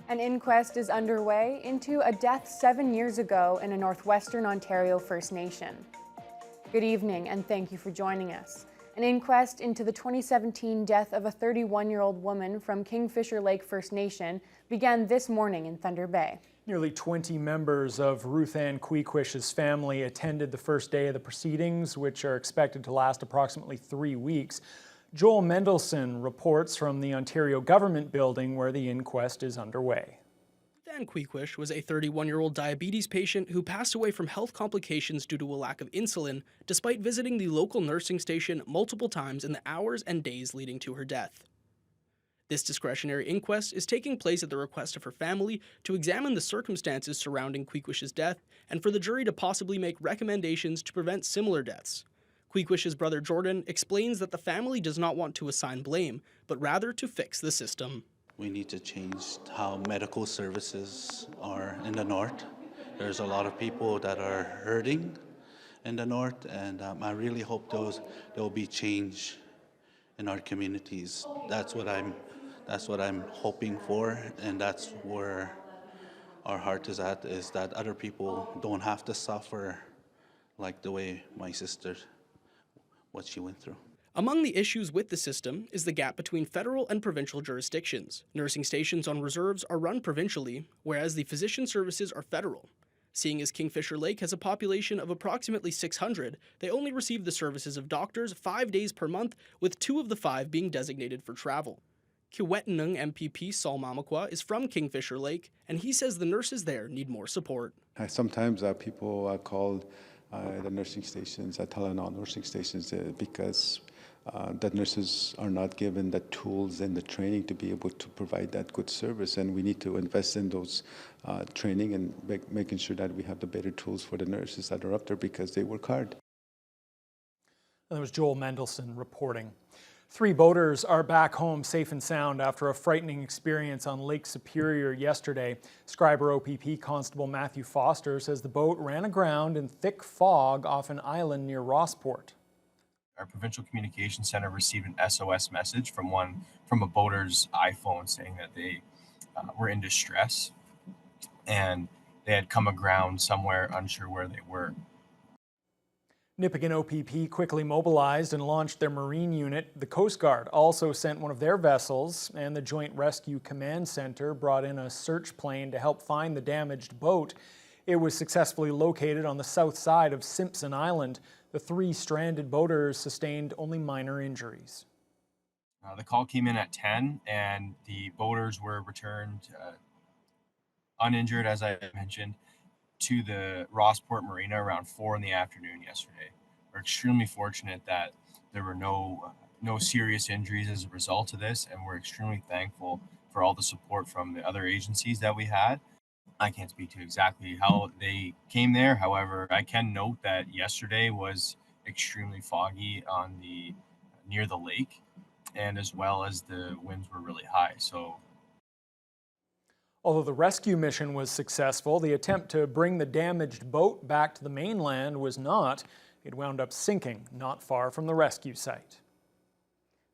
An inquest is underway into a death 7 years ago in a northwestern Ontario First Nation. Good evening and thank you for joining us. An inquest into the 2017 death of a 31-year-old woman from Kingfisher Lake First Nation began this morning in Thunder Bay. Nearly 20 members of Ruth Ann Queequish's family attended the first day of the proceedings, which are expected to last approximately 3 weeks. Joel Mendelson reports from the Ontario Government Building where the inquest is underway. Ruth Ann Queequish was a 31-year-old diabetes patient who passed away from health complications due to a lack of insulin, despite visiting the local nursing station multiple times in the hours and days leading to her death. This discretionary inquest is taking place at the request of her family to examine the circumstances surrounding Queequish's death and for the jury to possibly make recommendations to prevent similar deaths. Queequish's brother Jordan explains that the family does not want to assign blame, but rather to fix the system. We need to change how medical services are in the north. There's a lot of people that are hurting in the north, and I really hope there will be change in our communities. That's what I'm hoping for, and that's where our heart is at, is that other people don't have to suffer like the way my sister, what she went through. Among the issues with the system is the gap between federal and provincial jurisdictions. Nursing stations on reserves are run provincially, whereas the physician services are federal. Seeing as Kingfisher Lake has a population of approximately 600, they only receive the services of doctors 5 days per month, with 2 of the 5 being designated for travel. Kiwetanung MPP Saul Mamakwa is from Kingfisher Lake, and he says the nurses there need more support. Sometimes people call the nursing stations, Tylenol nursing stations, because the nurses are not given the tools and the training to be able to provide that good service, and we need to invest in those training and making sure that we have the better tools for the nurses that are up there because they work hard. That was Joel Mendelson reporting. 3 boaters are back home safe and sound after a frightening experience on Lake Superior yesterday. Scriber OPP Constable Matthew Foster says the boat ran aground in thick fog off an island near Rossport. Our Provincial Communications Center received an SOS message from a boater's iPhone saying that they were in distress and they had come aground somewhere, unsure where they were. Nipigon OPP quickly mobilized and launched their Marine unit. The Coast Guard also sent one of their vessels, and the Joint Rescue Command Center brought in a search plane to help find the damaged boat. It was successfully located on the south side of Simpson Island. The 3 stranded boaters sustained only minor injuries. The call came in at 10, and the boaters were returned uninjured, as I mentioned, to the Rossport Marina around 4 in the afternoon yesterday. We're extremely fortunate that there were no serious injuries as a result of this, and we're extremely thankful for all the support from the other agencies that we had. I can't speak to exactly how they came there. However, I can note that yesterday was extremely foggy near the lake, and as well as the winds were really high. So, although the rescue mission was successful, the attempt to bring the damaged boat back to the mainland was not. It wound up sinking not far from the rescue site.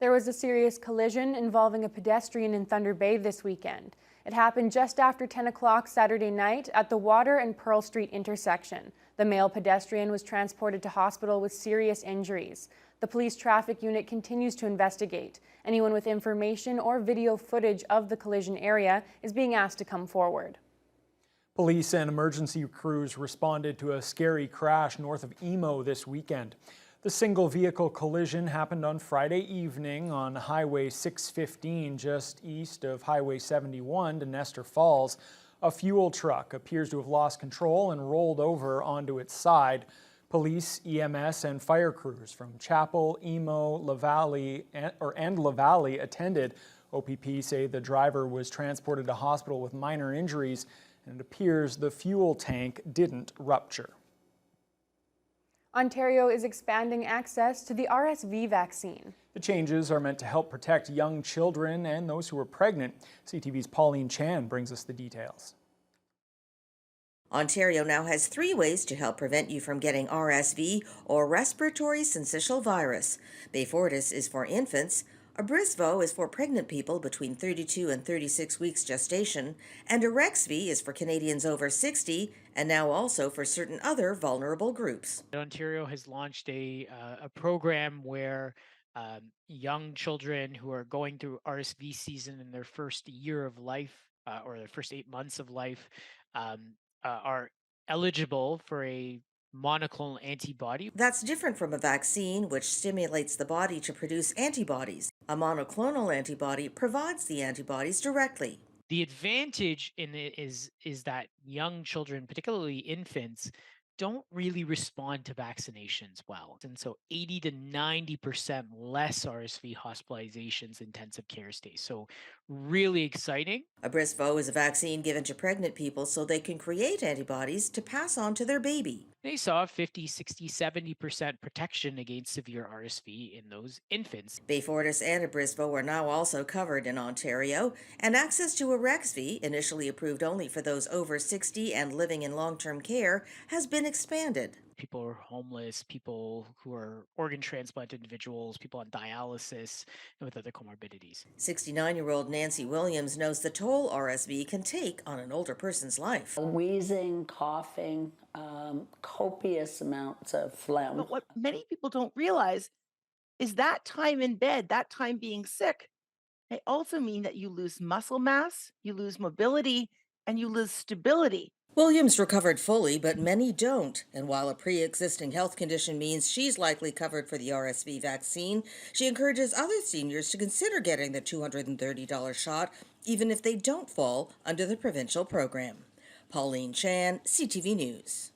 There was a serious collision involving a pedestrian in Thunder Bay this weekend. It happened just after 10 o'clock Saturday night at the Water and Pearl Street intersection. The male pedestrian was transported to hospital with serious injuries. The police traffic unit continues to investigate. Anyone with information or video footage of the collision area is being asked to come forward. Police and emergency crews responded to a scary crash north of Emo this weekend. The single vehicle collision happened on Friday evening on Highway 615 just east of Highway 71 to Nestor Falls. A fuel truck appears to have lost control and rolled over onto its side. Police, EMS, and fire crews from Chapel, Emo, La Valley, and La Valley attended. OPP say the driver was transported to hospital with minor injuries, and it appears the fuel tank didn't rupture. Ontario is expanding access to the RSV vaccine. The changes are meant to help protect young children and those who are pregnant. CTV's Pauline Chan brings us the details. Ontario now has 3 ways to help prevent you from getting RSV, or respiratory syncytial virus. Beyfortus is for infants, Abrisvo is for pregnant people between 32 and 36 weeks gestation, and Arexvy is for Canadians over 60 and now also for certain other vulnerable groups. Ontario has launched a program where young children who are going through RSV season in their first year of life or their first 8 months of life are eligible for a monoclonal antibody. That's different from a vaccine, which stimulates the body to produce antibodies. A monoclonal antibody provides the antibodies directly. The advantage in it is that young children, particularly infants, don't really respond to vaccinations well. And so 80 to 90% less RSV hospitalizations, intensive care stays. So really exciting. Abrisvo is a vaccine given to pregnant people so they can create antibodies to pass on to their baby. They saw 50, 60, 70% protection against severe RSV in those infants. Beyfortus and Abrisvo are now also covered in Ontario, and access to Arexvy, initially approved only for those over 60 and living in long-term care, has been expanded. People who are homeless, people who are organ transplant individuals, people on dialysis, and with other comorbidities. 69-year-old Nancy Williams knows the toll RSV can take on an older person's life. Wheezing, coughing, copious amounts of phlegm. But what many people don't realize is that time in bed, that time being sick, may also mean that you lose muscle mass, you lose mobility, and you lose stability. Williams recovered fully, but many don't. And while a pre-existing health condition means she's likely covered for the RSV vaccine, she encourages other seniors to consider getting the $230 shot, even if they don't fall under the provincial program. Pauline Chan, CTV News.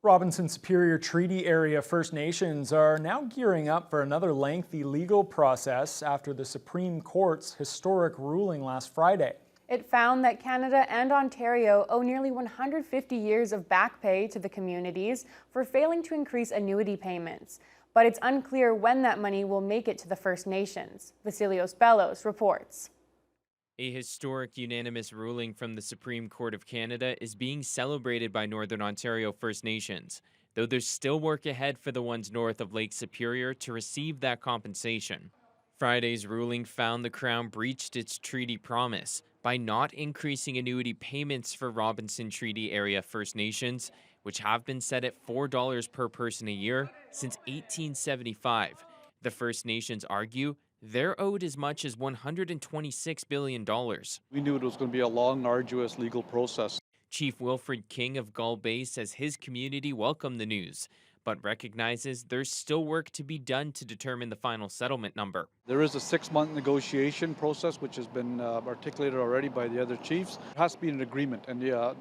Robinson Superior Treaty Area First Nations are now gearing up for another lengthy legal process after the Supreme Court's historic ruling last Friday. It found that Canada and Ontario owe nearly 150 years of back pay to the communities for failing to increase annuity payments. But it's unclear when that money will make it to the First Nations. Vasilios Bellos reports. A historic unanimous ruling from the Supreme Court of Canada is being celebrated by Northern Ontario First Nations, though there's still work ahead for the ones north of Lake Superior to receive that compensation. Friday's ruling found the Crown breached its treaty promise by not increasing annuity payments for Robinson Treaty Area First Nations, which have been set at $4 per person a year since 1875. The First Nations argue they're owed as much as $126 billion. We knew it was going to be a long, arduous legal process. Chief Wilfred King of Gull Bay says his community welcomed the news, but recognizes there's still work to be done to determine the final settlement number. There is a 6-month negotiation process, which has been articulated already by the other chiefs. It has to be an agreement, and all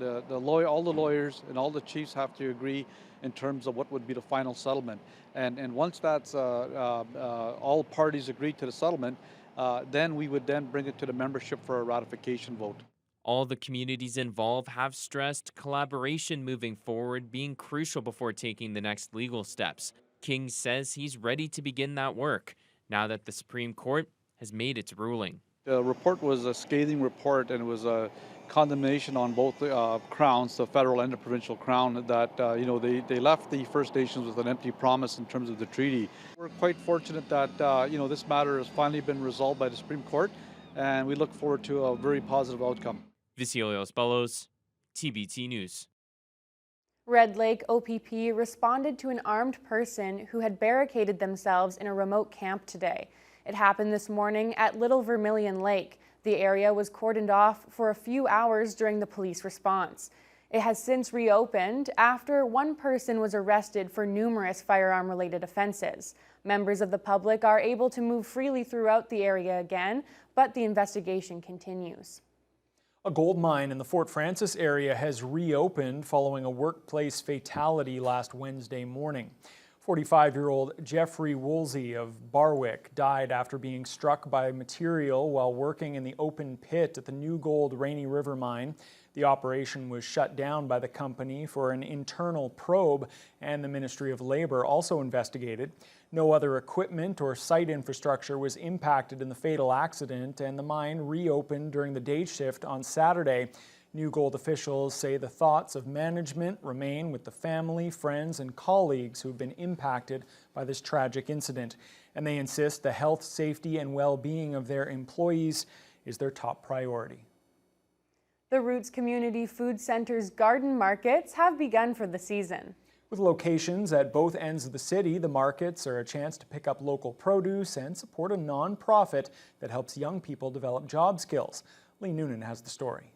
the lawyers and all the chiefs have to agree in terms of what would be the final settlement. And once that's all parties agree to the settlement, then we would then bring it to the membership for a ratification vote. All the communities involved have stressed collaboration moving forward being crucial before taking the next legal steps. King says he's ready to begin that work now that the Supreme Court has made its ruling. The report was a scathing report, and it was a condemnation on both crowns, the federal and the provincial crown, that they left the First Nations with an empty promise in terms of the treaty. We're quite fortunate that this matter has finally been resolved by the Supreme Court, and we look forward to a very positive outcome. Vasilios Bellos, TBT News. Red Lake OPP responded to an armed person who had barricaded themselves in a remote camp today. It happened this morning at Little Vermilion Lake. The area was cordoned off for a few hours during the police response. It has since reopened after one person was arrested for numerous firearm-related offenses. Members of the public are able to move freely throughout the area again, but the investigation continues. A gold mine in the Fort Frances area has reopened following a workplace fatality last Wednesday morning. 45-year-old Jeffrey Woolsey of Barwick died after being struck by material while working in the open pit at the New Gold Rainy River mine. The operation was shut down by the company for an internal probe, and the Ministry of Labor also investigated. No other equipment or site infrastructure was impacted in the fatal accident, and the mine reopened during the day shift on Saturday. New Gold officials say the thoughts of management remain with the family, friends, and colleagues who have been impacted by this tragic incident, and they insist the health, safety, and well-being of their employees is their top priority. The Roots Community Food Center's garden markets have begun for the season. With locations at both ends of the city, the markets are a chance to pick up local produce and support a nonprofit that helps young people develop job skills. Lee Noonan has the story.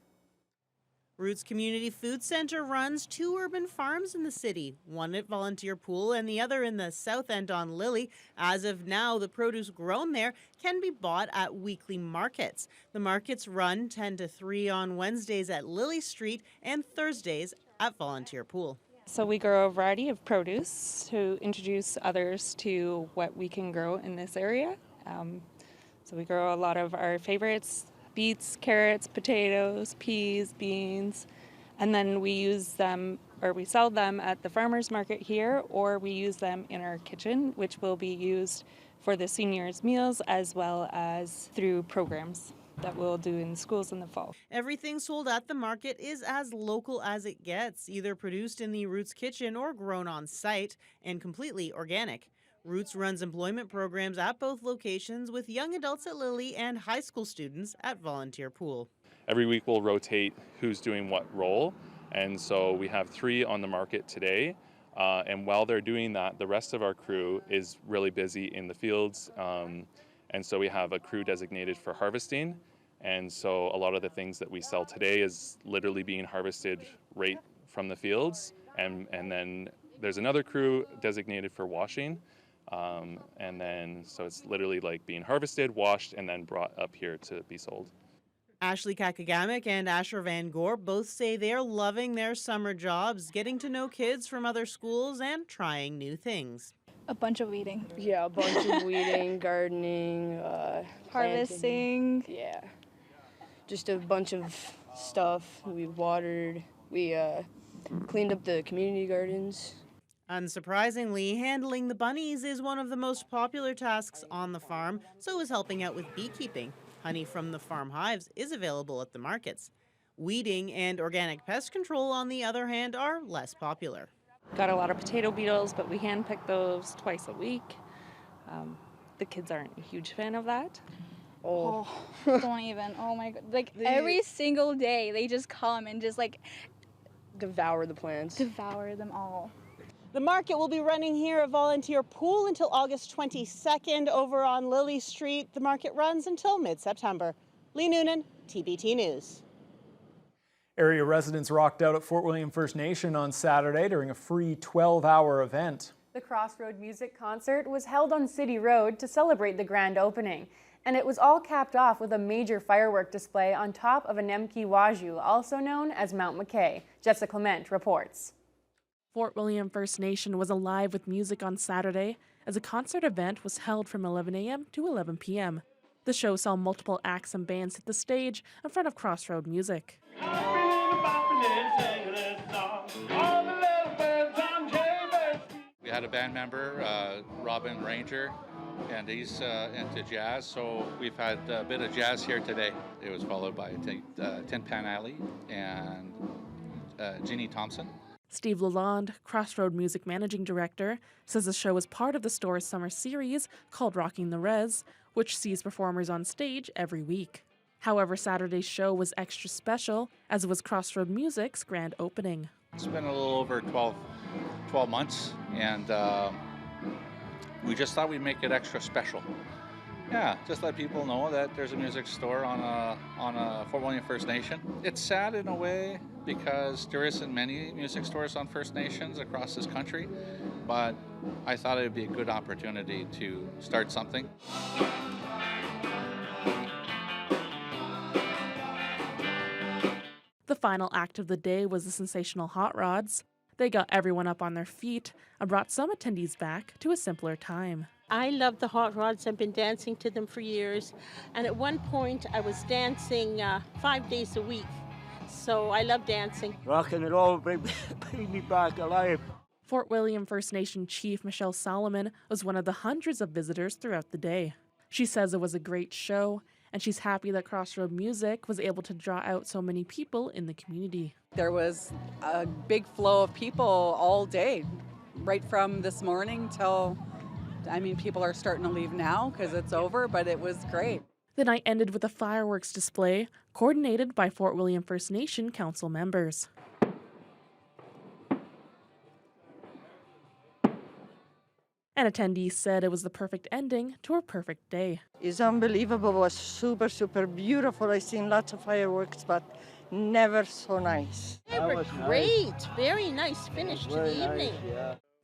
Roots Community Food Center runs 2 urban farms in the city, one at Volunteer Pool and the other in the south end on Lily. As of now, the produce grown there can be bought at weekly markets. The markets run 10 to 3 on Wednesdays at Lily Street and Thursdays at Volunteer Pool. So we grow a variety of produce to introduce others to what we can grow in this area. So we grow a lot of our favorites: beets, carrots, potatoes, peas, beans, and then we use them, or we sell them at the farmers market here, or we use them in our kitchen, which will be used for the seniors' meals as well as through programs that we'll do in schools in the fall. Everything sold at the market is as local as it gets, either produced in the Roots kitchen or grown on site, and completely organic. Roots runs employment programs at both locations with young adults at Lily and high school students at Volunteer Pool. Every week we'll rotate who's doing what role, and so we have 3 on the market today. And while they're doing that, the rest of our crew is really busy in the fields. And so we have a crew designated for harvesting. And so a lot of the things that we sell today is literally being harvested right from the fields. And then there's another crew designated for washing. And then so it's literally like being harvested, washed, and then brought up here to be sold. Ashley Kakagamic and Asher Van Gore both say they're loving their summer jobs, getting to know kids from other schools and trying new things. A bunch of weeding. Yeah, a bunch of weeding, gardening, harvesting. Planting. Yeah, just a bunch of stuff. We watered, we cleaned up the community gardens. Unsurprisingly, handling the bunnies is one of the most popular tasks on the farm, so is helping out with beekeeping. Honey from the farm hives is available at the markets. Weeding and organic pest control, on the other hand, are less popular. Got a lot of potato beetles, but we hand pick those twice a week. The kids aren't a huge fan of that. Oh, don't even. Oh my God. Like every single day they just come and just like devour the plants. Devour them all. The market will be running here at Volunteer Pool until August 22nd over on Lily Street. The market runs until mid-September. Lee Noonan, TBT News. Area residents rocked out at Fort William First Nation on Saturday during a free 12-hour event. The Crossroad music concert was held on City Road to celebrate the grand opening, and it was all capped off with a major firework display on top of a Nemki Waju, also known as Mount McKay. Jessica Clement reports. Fort William First Nation was alive with music on Saturday as a concert event was held from 11 a.m. to 11 p.m. The show saw multiple acts and bands hit the stage in front of Crossroad music. We had a band member, Robin Ranger, and he's into jazz, so we've had a bit of jazz here today. It was followed by Tin Pan Alley and Ginny Thompson. Steve Lalonde, Crossroad Music Managing Director, says the show is part of the store's summer series called Rocking the Res, which sees performers on stage every week. However, Saturday's show was extra special, as it was Crossroad Music's grand opening. It's been a little over 12 months, and we just thought we'd make it extra special. Yeah, just let people know that there's a music store on a Fort William First Nation. It's sad in a way because there isn't many music stores on First Nations across this country, but I thought it would be a good opportunity to start something. The final act of the day was the sensational Hot Rods. They got everyone up on their feet and brought some attendees back to a simpler time. I love the Hot Rods. I've been dancing to them for years. And at one point, I was dancing 5 days a week. So I love dancing. Rocking it all, bring me back alive. Fort William First Nation Chief Michelle Solomon was one of the hundreds of visitors throughout the day. She says it was a great show and she's happy that Crossroad Music was able to draw out so many people in the community. There was a big flow of people all day, right from this morning till, I mean, people are starting to leave now because it's over, but it was great. The night ended with a fireworks display coordinated by Fort William First Nation Council members. And attendees said it was the perfect ending to a perfect day. It's unbelievable. It was super, super beautiful. I've seen lots of fireworks, but never so nice. They were great. Very nice finish to the evening.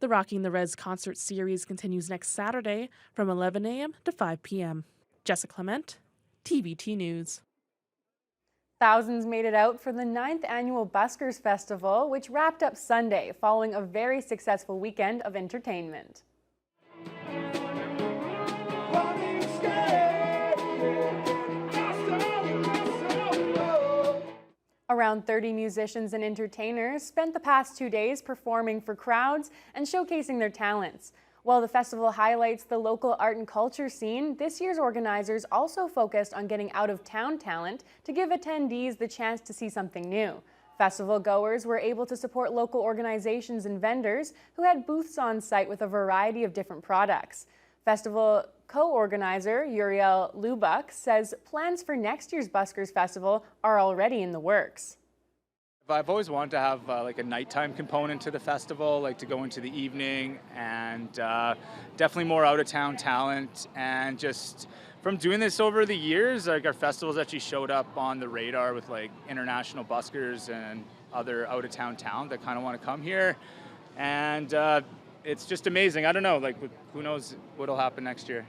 The Rocking the Reds concert series continues next Saturday from 11 a.m. to 5 p.m. Jessica Clement, TBT News. Thousands made it out for the 9th annual Buskers Festival, which wrapped up Sunday following a very successful weekend of entertainment. Around 30 musicians and entertainers spent the past 2 days performing for crowds and showcasing their talents. While the festival highlights the local art and culture scene, this year's organizers also focused on getting out-of-town talent to give attendees the chance to see something new. Festival goers were able to support local organizations and vendors who had booths on site with a variety of different products. Festival co-organizer Uriel Lubak says plans for next year's Buskers Festival are already in the works. I've always wanted to have like a nighttime component to the festival, like to go into the evening, and definitely more out-of-town talent. And just from doing this over the years, like our festivals actually showed up on the radar with like international buskers and other out-of-town talent that kind of want to come here. And it's just amazing. I don't know, like who knows what'll happen next year.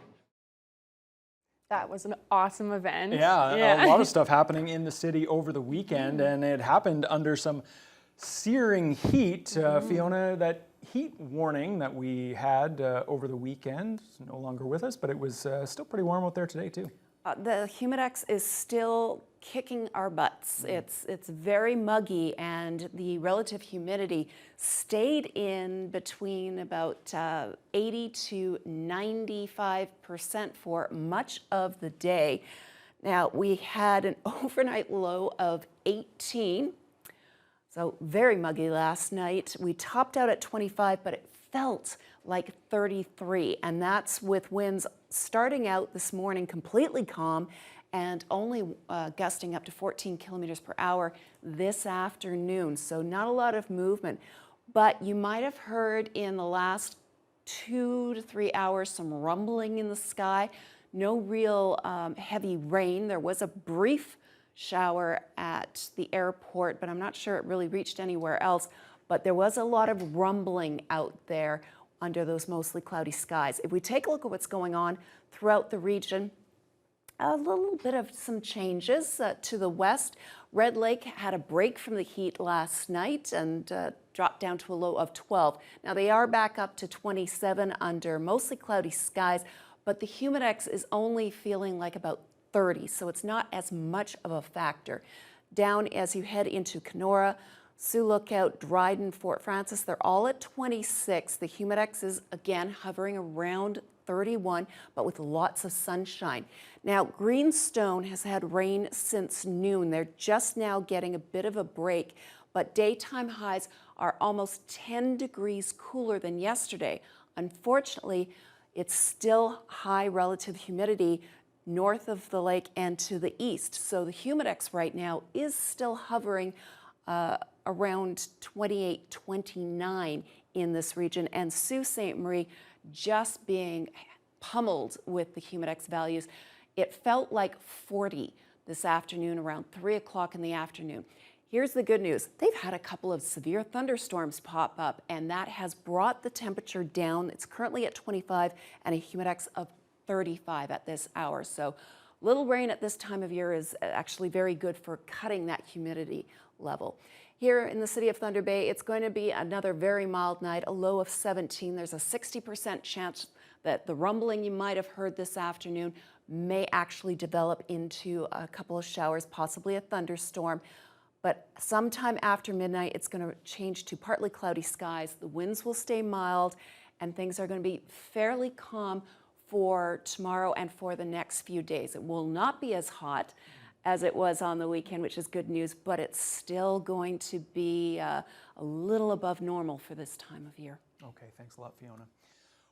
That was an awesome event. Yeah, a lot of stuff happening in the city over the weekend, and it happened under some searing heat. Fiona, that heat warning that we had over the weekend is no longer with us, but it was still pretty warm out there today too. The Humidex is still kicking our butts. It's very muggy, and the relative humidity stayed in between about 80 to 95% for much of the day. Now, we had an overnight low of 18, so very muggy last night. We topped out at 25, but it felt like 33, and that's with winds starting out this morning completely calm and only gusting up to 14 kilometers per hour this afternoon. So not a lot of movement, but you might have heard in the last 2 to 3 hours some rumbling in the sky. No real heavy rain. There was a brief shower at the airport, but I'm not sure it really reached anywhere else. But there was a lot of rumbling out there under those mostly cloudy skies. If we take a look at what's going on throughout the region, a little bit of some changes to the west. Red Lake had a break from the heat last night and dropped down to a low of 12. Now they are back up to 27 under mostly cloudy skies, but the Humidex is only feeling like about 30, so it's not as much of a factor. Down as you head into Kenora, Sioux Lookout, Dryden, Fort Francis, they're all at 26. The Humidex is again hovering around 31, but with lots of sunshine. Now, Greenstone has had rain since noon. They're just now getting a bit of a break, but daytime highs are almost 10 degrees cooler than yesterday. Unfortunately, it's still high relative humidity north of the lake and to the east. So the Humidex right now is still hovering around 28, 29 in this region, and Sault Ste. Marie just being pummeled with the Humidex values. It felt like 40 this afternoon around 3 o'clock in the afternoon. Here's the good news. They've had a couple of severe thunderstorms pop up, and that has brought the temperature down. It's currently at 25 and a Humidex of 35 at this hour. So little rain at this time of year is actually very good for cutting that humidity level. Here in the city of Thunder Bay, it's going to be another very mild night, a low of 17. There's a 60% chance that the rumbling you might have heard this afternoon may actually develop into a couple of showers, possibly a thunderstorm. But sometime after midnight, it's going to change to partly cloudy skies. The winds will stay mild, and things are going to be fairly calm for tomorrow and for the next few days. It will not be as hot as it was on the weekend, which is good news, but it's still going to be a little above normal for this time of year. Okay, thanks a lot, Fiona.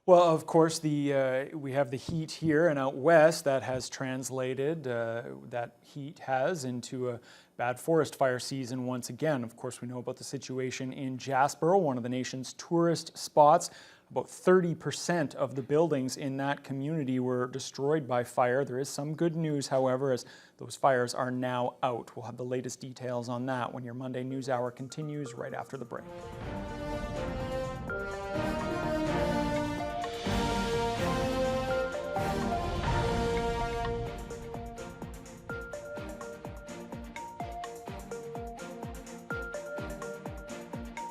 Well, of course, we have the heat here and out west that has translated, that heat has into a bad forest fire season once again. Of course, we know about the situation in Jasper, one of the nation's tourist spots. About 30% of the buildings in that community were destroyed by fire. There is some good news, however, as those fires are now out. We'll have the latest details on that when your Monday News Hour continues right after the break.